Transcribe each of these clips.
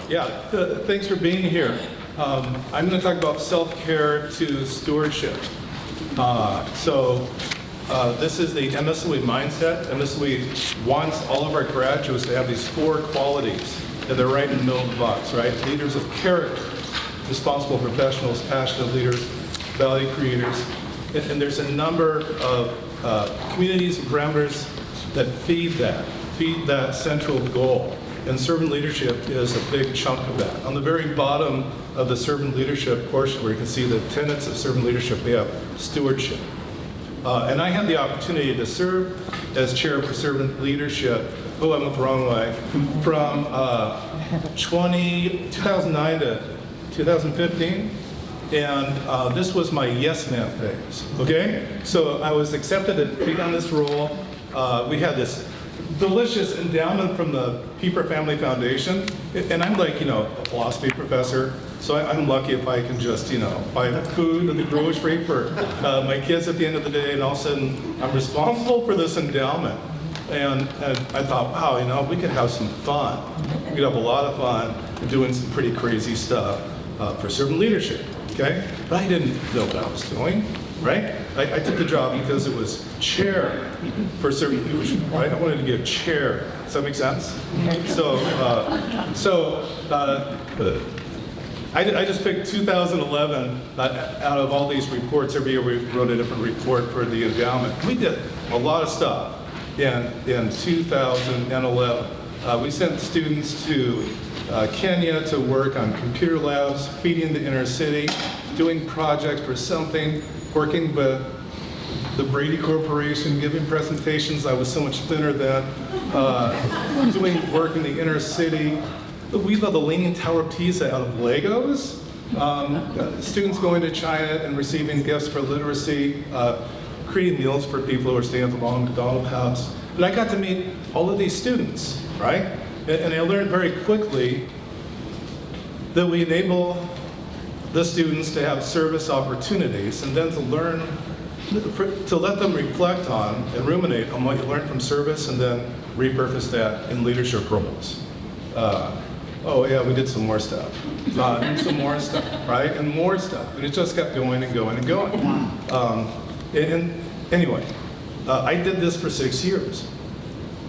Thanks for being here. I'm going to talk about self-care to stewardship. This is the MSLE mindset. MSLE wants all of our graduates to have these 4 qualities, and they're right in the middle of the box, right? Leaders of character, responsible professionals, passionate leaders, value creators. And there's a number of communities and parameters that feed that central goal. And servant leadership is a big chunk of that. On the very bottom of the servant leadership portion, where you can see the tenets of servant leadership, we have stewardship. And I had the opportunity to serve as chair for servant leadership, I went the wrong way, from 2009 to 2015. And this was my yes man phase, okay? So I was accepted to be on this role. We had this delicious endowment from the Pieper Family Foundation. And I'm like, a philosophy professor. So I'm lucky if I can just, buy the food and the grocery for my kids at the end of the day. And all of a sudden, I'm responsible for this endowment. And I thought, wow, we could have some fun. We could have a lot of fun doing some pretty crazy stuff for servant leadership, okay? But I didn't know what I was doing, right? I took the job because it was chair for servant leadership, right? I wanted to get chair. Does that make sense? I just picked 2011 out of all these reports. Every year we wrote a different report for the endowment. We did a lot of stuff in 2011. We sent students to Kenya to work on computer labs, feeding the inner city, doing projects for something, working with the Brady Corporation, giving presentations. I was so much thinner then. Doing work in the inner city. We built the Leaning Tower of Pisa out of Legos. Students going to China and receiving gifts for literacy, creating meals for people who are staying at the long McDonald's house. And I got to meet all of these students, right? And I learned very quickly that we enable the students to have service opportunities and then to learn, to let them reflect on and ruminate on what you learned from service and then repurpose that in leadership roles. We did some more stuff. Some more stuff, right? And more stuff. And it just kept going and going and going. Anyway, I did this for 6 years.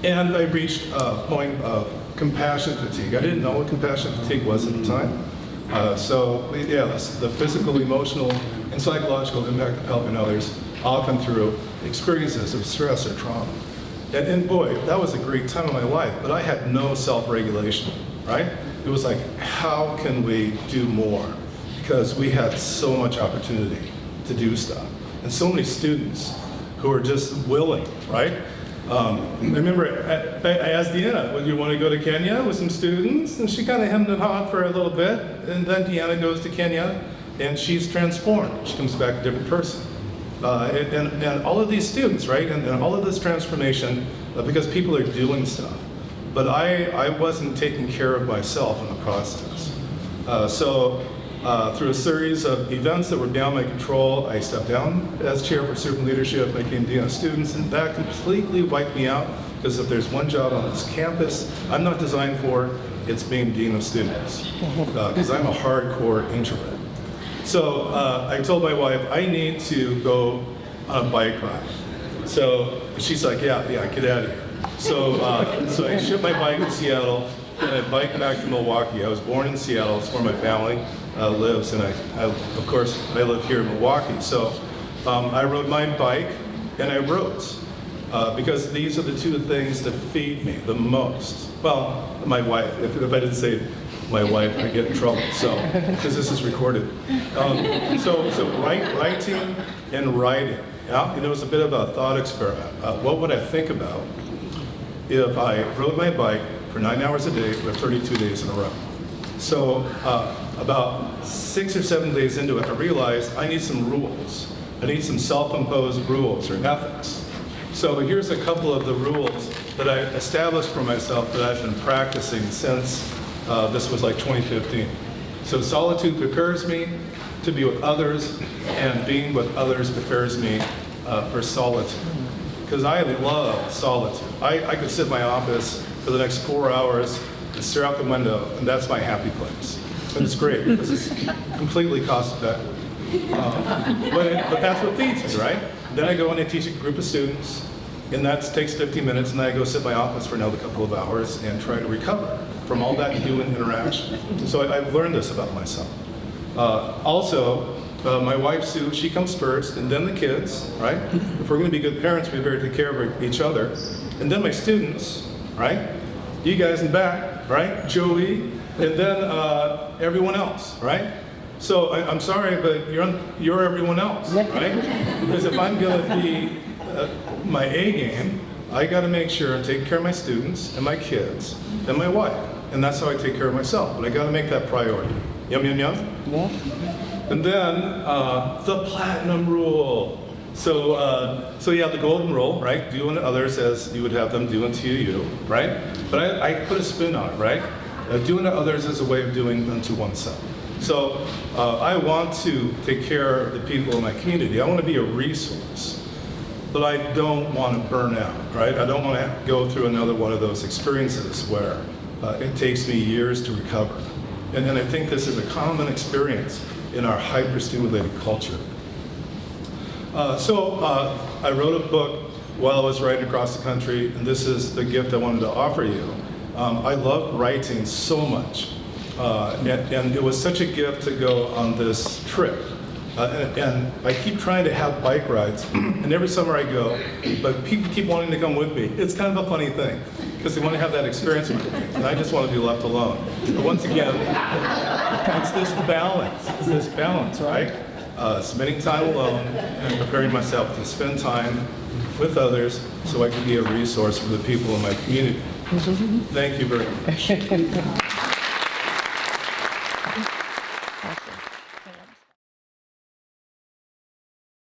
And I reached a point of compassion fatigue. I didn't know what compassion fatigue was at the time. The physical, emotional, and psychological impact of helping others, often through experiences of stress or trauma. And boy, that was a great time of my life, but I had no self-regulation, right? It was like, how can we do more? Because we had so much opportunity to do stuff. And so many students who are just willing, right? I remember I asked Deanna, would you want to go to Kenya with some students? And she kind of hemmed and hawed for a little bit. And then Deanna goes to Kenya, and she's transformed. She comes back a different person. And all of these students, right? And all of this transformation, because people are doing stuff. But I wasn't taking care of myself in the process. Through a series of events that were beyond my control, I stepped down as chair for servant leadership. I became dean of students, and that completely wiped me out, because if there's one job on this campus I'm not designed for, it's being dean of students, because I'm a hardcore introvert. So I told my wife, I need to go on a bike ride. So she's like, yeah, get out of here. So I shipped my bike to Seattle, and I biked back to Milwaukee. I was born in Seattle. It's where my family lives, and I live here in Milwaukee. So I rode my bike, and I wrote, because these are the 2 things that feed me the most. Well, my wife. If I didn't say my wife, I'd get in trouble. So, because this is recorded. Writing and writing. Yeah, it was a bit of a thought experiment. What would I think about if I rode my bike for 9 hours a day for 32 days in a row? So about 6 or 7 days into it, I realized I need some rules. I need some self-imposed rules or ethics. So here's a couple of the rules that I established for myself that I've been practicing since this was like 2015. So solitude prepares me to be with others, and being with others prepares me for solitude. Because I love solitude. I could sit in my office for the next 4 hours and stare out the window, and that's my happy place. But it's great because it's completely cost effective. But that's what feeds me, right? Then I go and I teach a group of students, and that takes 15 minutes, and then I go sit in my office for another couple of hours and try to recover from all that human interaction. So I've learned this about myself. Also, my wife, Sue, she comes first, and then the kids, right? If we're going to be good parents, we better take care of each other. And then my students, right? You guys in back, right? Joey, and then everyone else, right? So I'm sorry, but you're everyone else, right? Because if I'm going to be my A game, I got to make sure I'm taking care of my students and my kids and my wife. And that's how I take care of myself. But I got to make that priority. Yum, yum, yum? Yeah. And then the platinum rule. So yeah, the golden rule, right? Do unto others as you would have them do unto you, right? But I put a spin on it, right? Do unto others as a way of doing unto oneself. So I want to take care of the people in my community. I want to be a resource, but I don't want to burn out, right? I don't want to go through another one of those experiences where it takes me years to recover. And I think this is a common experience in our hyper-stimulated culture. So I wrote a book while I was riding across the country, and this is the gift I wanted to offer you. I love writing so much, and it was such a gift to go on this trip. And I keep trying to have bike rides, and every summer I go, but people keep wanting to come with me. It's kind of a funny thing, because they want to have that experience with me, and I just want to be left alone. But once again, it's this balance, right? Spending time alone and preparing myself to spend time with others so I can be a resource for the people in my community. Thank you very much.